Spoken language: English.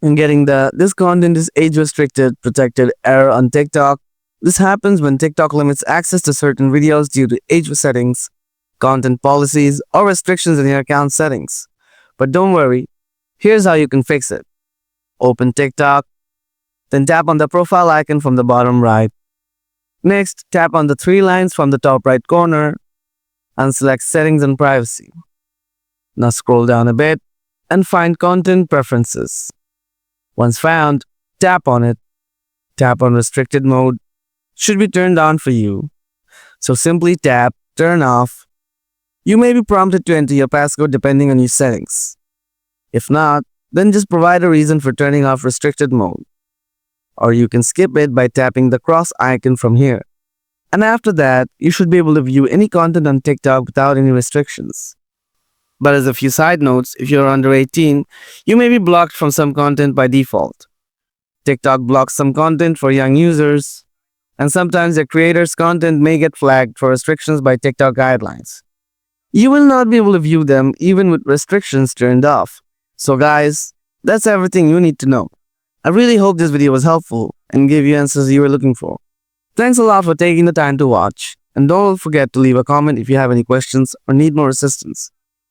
And getting this content is age restricted, protected error on TikTok. This happens when TikTok limits access to certain videos due to age settings, content policies, or restrictions in your account settings. But don't worry, here's how you can fix it. Open TikTok, then tap on the profile icon from the bottom right. Next, tap on the three lines from the top right corner and select Settings and Privacy. Now scroll down a bit and find Content Preferences. Once found, tap on it. Tap on Restricted Mode. Should be turned on for you. So simply tap Turn Off. You may be prompted to enter your passcode depending on your settings. If not, then just provide a reason for turning off Restricted Mode. Or you can skip it by tapping the cross icon from here. And after that, you should be able to view any content on TikTok without any restrictions. But as a few side notes, if you're under 18, you may be blocked from some content by default. TikTok blocks some content for young users, and sometimes the creator's content may get flagged for restrictions by TikTok guidelines. You will not be able to view them even with restrictions turned off. So guys, that's everything you need to know. I really hope this video was helpful and gave you answers you were looking for. Thanks a lot for taking the time to watch, and don't forget to leave a comment if you have any questions or need more assistance.